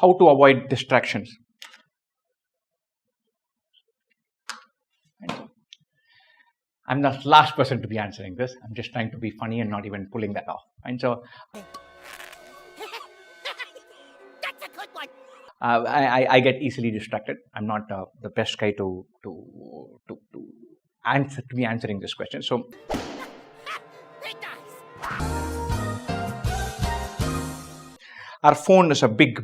how to avoid distractions. I'm the last person to be answering this. I'm just trying to be funny and not even pulling that off. And so that's a good one. I get easily distracted. I'm not the best guy to be answering this question. So our phone is a big,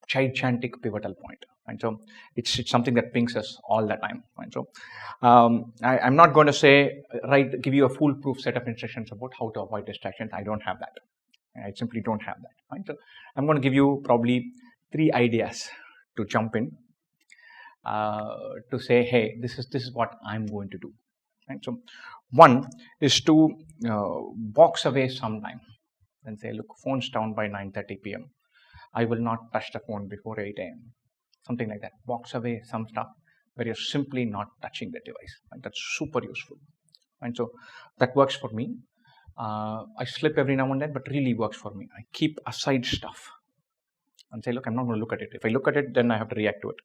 gigantic pivotal point. And so it's something that pings us all the time. And so I'm not going to say, give you a foolproof set of instructions about how to avoid distractions. I don't have that. I simply don't have that. Right? So I'm going to give you probably 3 ideas to jump in to say, hey, this is what I'm going to do. Right? So one is to box away some time and say, look, phone's down by 9:30 p.m. I will not touch the phone before 8 a.m. Something like that. Box away some stuff where you're simply not touching the device. Right? That's super useful. And so that works for me. I slip every now and then, but really works for me. I keep aside stuff and say, look, I'm not going to look at it. If I look at it, then I have to react to it.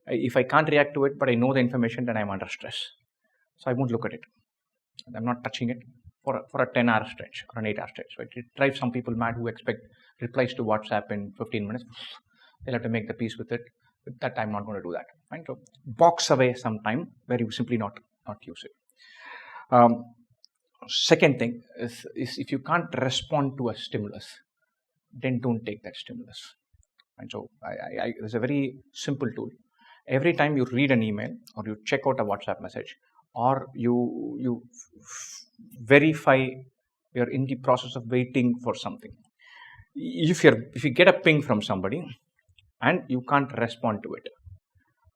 If I can't react to it, but I know the information, then I'm under stress. So I won't look at it. I'm not touching it for a 10-hour stretch or an 8-hour stretch. Right? It drives some people mad who expect replies to WhatsApp in 15 minutes. They'll have to make the peace with it. With that, I'm not going to do that. Right? So box away some time where you simply not use it. Second thing is if you can't respond to a stimulus, then don't take that stimulus. And so there's a very simple tool. Every time you read an email or you check out a WhatsApp message or you verify you're in the process of waiting for something. If you get a ping from somebody and you can't respond to it,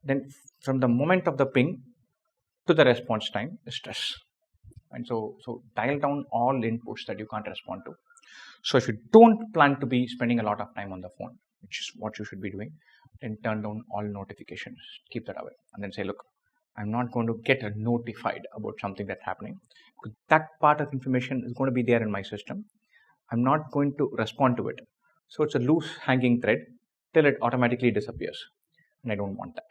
then from the moment of the ping to the response time is stress. And so dial down all inputs that you can't respond to. So if you don't plan to be spending a lot of time on the phone, which is what you should be doing, then turn down all notifications, keep that away, and then say, look, I'm not going to get notified about something that's happening. That part of information is going to be there in my system. I'm not going to respond to it. So it's a loose hanging thread till it automatically disappears. And I don't want that.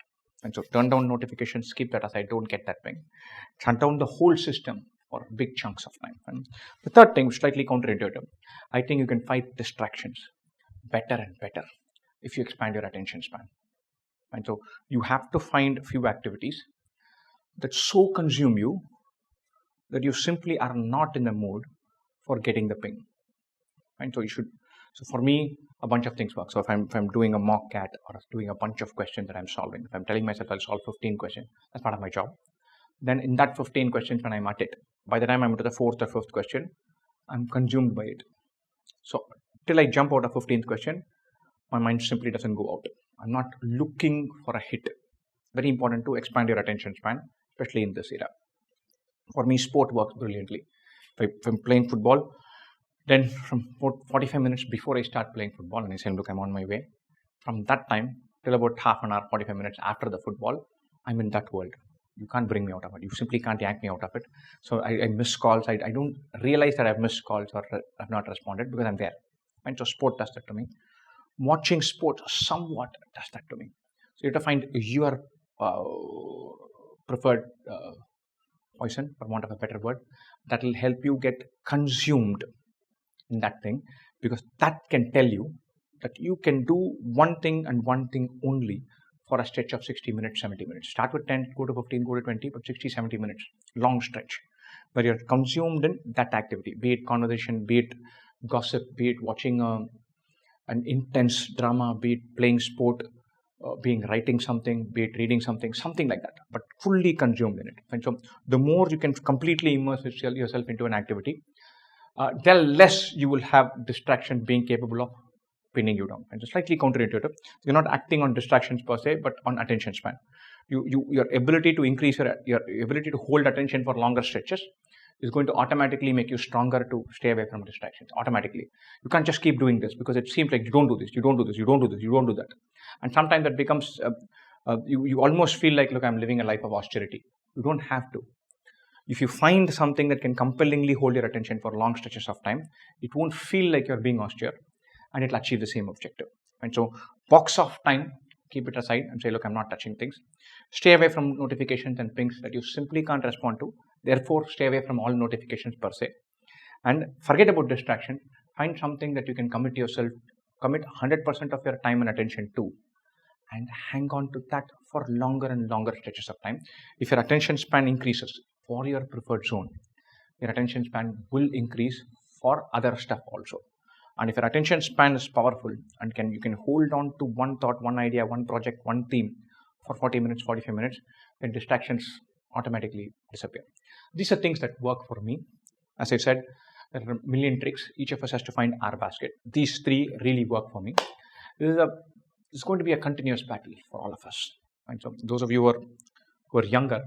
And so turn down notifications, keep that aside, don't get that ping. Shut down the whole system for big chunks of time. And the third thing, slightly counterintuitive, I think you can fight distractions better and better if you expand your attention span. And so you have to find a few activities that so consume you that you simply are not in the mood for getting the ping. And so so for me, a bunch of things work. So if I'm doing a mock CAT or doing a bunch of questions that I'm solving, if I'm telling myself I'll solve 15 questions, that's part of my job. Then in that 15 questions, when I'm at it, by the time I'm to the 4th or 5th question, I'm consumed by it. So till I jump out of 15th question, my mind simply doesn't go out. I'm not looking for a hit. Very important to expand your attention span, especially in this era. For me, sport works brilliantly. If I'm playing football, then from 45 minutes before I start playing football, and I say, look, I'm on my way. From that time till about half an hour, 45 minutes after the football, I'm in that world. You can't bring me out of it. You simply can't yank me out of it. So I miss calls. I don't realize that I've missed calls or I've not responded because I'm there. And so sport does that to me. Watching sports somewhat does that to me. So you have to find your preferred poison, for want of a better word, that will help you get consumed in that thing, because that can tell you that you can do one thing and one thing only for a stretch of 60 minutes, 70 minutes. Start with 10, go to 15, go to 20, but 60, 70 minutes, long stretch, where you're consumed in that activity, be it conversation, be it gossip, be it watching an intense drama, be it playing sport, writing something, be it reading something, something like that, but fully consumed in it. And so the more you can completely immerse yourself into an activity, the less you will have distraction being capable of pinning you down. And it's slightly counterintuitive. You're not acting on distractions per se, but on attention span. Your ability to increase your ability to hold attention for longer stretches is going to automatically make you stronger to stay away from distractions. Automatically, you can't just keep doing this because it seems like you don't do this, you don't do this, you don't do this, you don't do that, and sometimes that becomes you almost feel like, look, I'm living a life of austerity. You don't have to. If you find something that can compellingly hold your attention for long stretches of time, it won't feel like you're being austere, and it'll achieve the same objective. And so box of time, keep it aside and say, look, I'm not touching things. Stay away from notifications and pings that you simply can't respond to. Therefore, stay away from all notifications per se. And forget about distraction. Find something that you can commit 100% of your time and attention to, and hang on to that for longer and longer stretches of time. If your attention span increases for your preferred zone, your attention span will increase for other stuff also. And if your attention span is powerful and you can hold on to one thought, one idea, one project, one theme for 40 minutes, 45 minutes, then distractions automatically disappear. These are things that work for me. As I said, there are a million tricks. Each of us has to find our basket. These 3 really work for me. It's going to be a continuous battle for all of us. And so those of you who are younger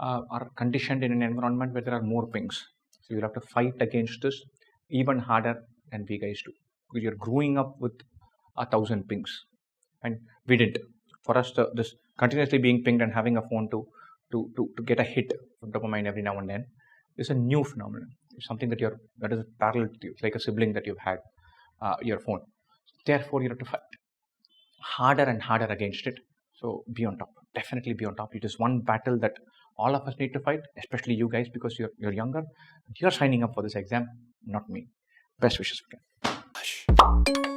are conditioned in an environment where there are more pings. So you'll have to fight against this even harder than we guys do. Because you're growing up with 1,000 pings. And we didn't. For us, this continuously being pinged and having a phone to get a hit from dopamine every now and then is a new phenomenon. It's something that is parallel to you. It's like a sibling that you've had, your phone. Therefore, you have to fight harder and harder against it. So be on top. Definitely be on top. It is one battle that all of us need to fight, especially you guys, because you're younger. You're signing up for this exam, not me. Best wishes again.